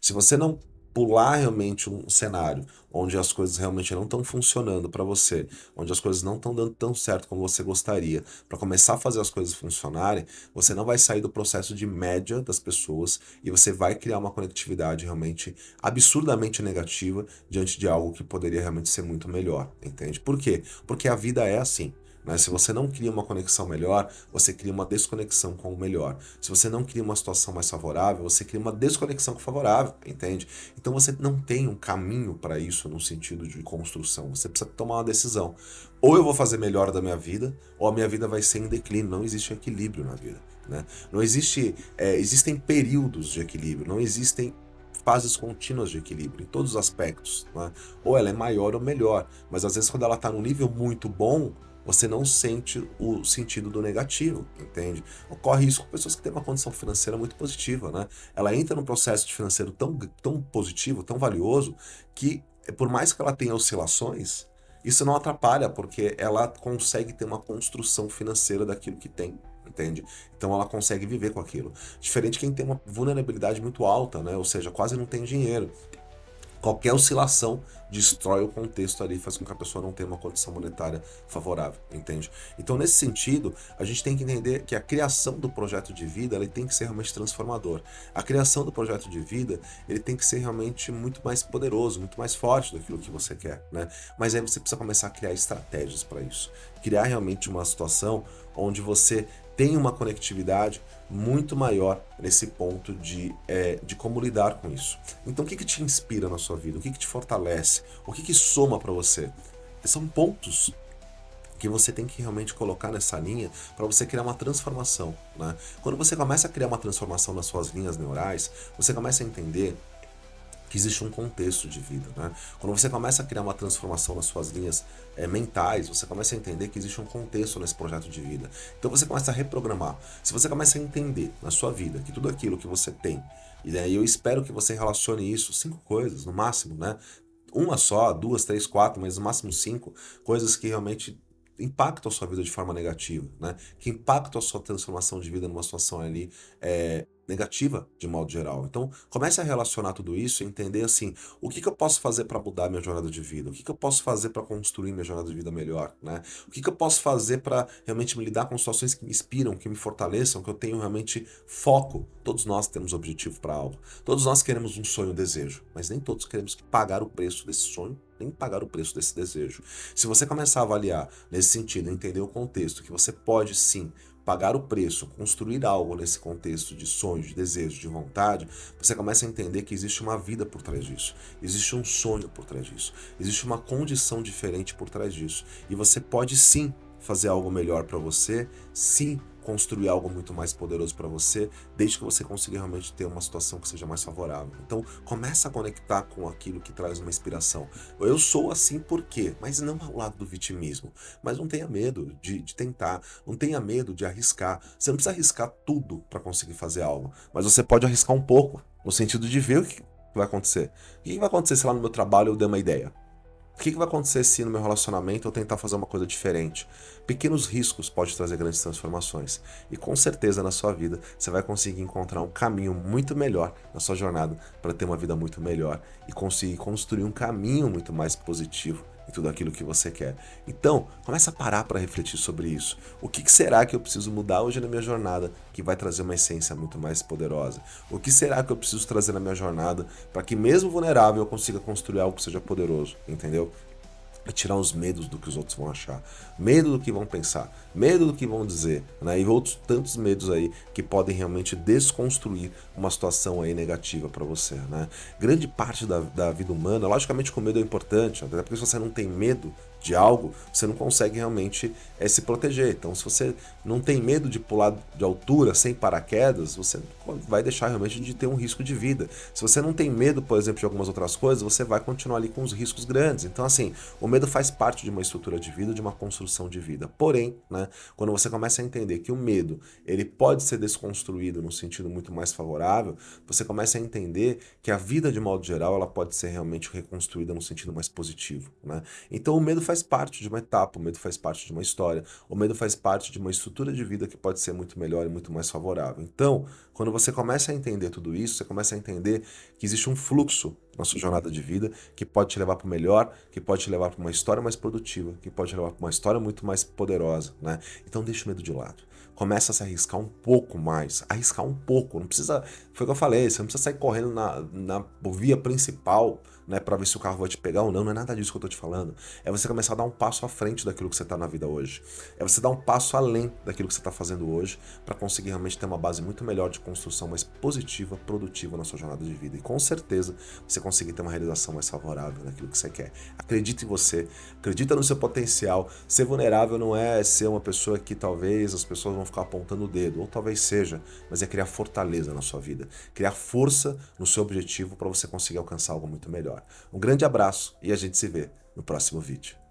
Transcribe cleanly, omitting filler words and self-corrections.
Se você não pular realmente um cenário onde as coisas realmente não estão funcionando para você, onde as coisas não estão dando tão certo como você gostaria, para começar a fazer as coisas funcionarem, você não vai sair do processo de média das pessoas e você vai criar uma conectividade realmente absurdamente negativa diante de algo que poderia realmente ser muito melhor, entende? Por quê? Porque a vida é assim. Né? Se você não cria uma conexão melhor, você cria uma desconexão com o melhor. Se você não cria uma situação mais favorável, você cria uma desconexão com o favorável, entende? Então você não tem um caminho para isso no sentido de construção. Você precisa tomar uma decisão. Ou eu vou fazer melhor da minha vida, ou a minha vida vai ser em declínio. Não existe equilíbrio na vida. Né? Não existe. Existem períodos de equilíbrio, não existem fases contínuas de equilíbrio em todos os aspectos. Né? Ou ela é maior ou melhor. Mas às vezes quando ela está num nível muito bom, você não sente o sentido do negativo, entende? Ocorre isso com pessoas que têm uma condição financeira muito positiva, né? Ela entra num processo de financeiro tão positivo, tão valioso, que por mais que ela tenha oscilações, isso não atrapalha, porque ela consegue ter uma construção financeira daquilo que tem, entende? Então ela consegue viver com aquilo. Diferente de quem tem uma vulnerabilidade muito alta, né? Ou seja, quase não tem dinheiro. Qualquer oscilação destrói o contexto ali, faz com que a pessoa não tenha uma condição monetária favorável, entende? Então, nesse sentido, a gente tem que entender que a criação do projeto de vida, ele tem que ser realmente transformador. A criação do projeto de vida, ele tem que ser realmente muito mais poderoso, muito mais forte daquilo que você quer, né? Mas aí você precisa começar a criar estratégias para isso. Criar realmente uma situação onde você tem uma conectividade muito maior nesse ponto de como lidar com isso. Então, o que te inspira na sua vida? O que te fortalece? O que soma para você? São pontos que você tem que realmente colocar nessa linha para você criar uma transformação. Né? Quando você começa a criar uma transformação nas suas linhas neurais, você começa a entender que existe um contexto de vida, né? Quando você começa a criar uma transformação nas suas linhas mentais, você começa a entender que existe um contexto nesse projeto de vida. Então você começa a reprogramar. Se você começa a entender na sua vida que tudo aquilo que você tem, e daí eu espero que você relacione isso, 5 coisas no máximo, né? Uma só, duas, três, quatro, mas no máximo 5 coisas que realmente impactam a sua vida de forma negativa, né? Que impactam a sua transformação de vida numa situação ali negativa, de modo geral. Então, comece a relacionar tudo isso e entender assim, o que eu posso fazer para mudar minha jornada de vida? O que eu posso fazer para construir minha jornada de vida melhor, né? O que eu posso fazer para realmente me lidar com situações que me inspiram, que me fortaleçam, que eu tenho realmente foco. Todos nós temos objetivo para algo. Todos nós queremos um sonho, um desejo, mas nem todos queremos pagar o preço desse sonho, nem pagar o preço desse desejo. Se você começar a avaliar nesse sentido, entender o contexto, que você pode sim pagar o preço, construir algo nesse contexto de sonho, de desejo, de vontade, você começa a entender que existe uma vida por trás disso, existe um sonho por trás disso, existe uma condição diferente por trás disso. E você pode sim fazer algo melhor para você, sim construir algo muito mais poderoso para você, desde que você consiga realmente ter uma situação que seja mais favorável. Então, começa a conectar com aquilo que traz uma inspiração. Eu sou assim por quê? Mas não ao lado do vitimismo. Mas não tenha medo de tentar, não tenha medo de arriscar. Você não precisa arriscar tudo para conseguir fazer algo, mas você pode arriscar um pouco, no sentido de ver o que vai acontecer. O que vai acontecer se lá no meu trabalho eu der uma ideia? O que vai acontecer se no meu relacionamento eu tentar fazer uma coisa diferente? Pequenos riscos podem trazer grandes transformações. E com certeza na sua vida você vai conseguir encontrar um caminho muito melhor na sua jornada para ter uma vida muito melhor e conseguir construir um caminho muito mais positivo em tudo aquilo que você quer. Então, comece a parar para refletir sobre isso. O que será que eu preciso mudar hoje na minha jornada que vai trazer uma essência muito mais poderosa? O que será que eu preciso trazer na minha jornada para que mesmo vulnerável eu consiga construir algo que seja poderoso, entendeu? É tirar os medos do que os outros vão achar, medo do que vão pensar, medo do que vão dizer, né? E outros tantos medos aí que podem realmente desconstruir uma situação aí negativa para você, né? Grande parte da vida humana, logicamente que o medo é importante, até porque se você não tem medo de algo, você não consegue realmente se proteger. Então, se você não tem medo de pular de altura sem paraquedas, você vai deixar realmente de ter um risco de vida. Se você não tem medo, por exemplo, de algumas outras coisas, você vai continuar ali com os riscos grandes. Então, assim, o medo faz parte de uma estrutura de vida, de uma construção de vida. Porém, né, quando você começa a entender que o medo ele pode ser desconstruído num sentido muito mais favorável, você começa a entender que a vida, de modo geral, ela pode ser realmente reconstruída num sentido mais positivo. Né? Então, o medo faz parte de uma etapa, o medo faz parte de uma história, o medo faz parte de uma estrutura de vida que pode ser muito melhor e muito mais favorável. Então, quando você começa a entender tudo isso, você começa a entender que existe um fluxo na sua jornada de vida que pode te levar para o melhor, que pode te levar para uma história mais produtiva, que pode te levar para uma história muito mais poderosa, né? Então deixa o medo de lado. Começa a se arriscar um pouco mais, arriscar um pouco, não precisa, foi o que eu falei, você não precisa sair correndo na via principal, né, para ver se o carro vai te pegar ou não, não é nada disso que eu tô te falando. É você começar a dar um passo à frente daquilo que você tá na vida hoje. É você dar um passo além daquilo que você tá fazendo hoje para conseguir realmente ter uma base muito melhor de construção, mais positiva, produtiva na sua jornada de vida. E com certeza você conseguir ter uma realização mais favorável naquilo que você quer. Acredite em você, acredita no seu potencial. Ser vulnerável não é ser uma pessoa que talvez as pessoas vão ficar apontando o dedo, ou talvez seja, mas é criar fortaleza na sua vida, criar força no seu objetivo para você conseguir alcançar algo muito melhor. Um grande abraço e a gente se vê no próximo vídeo.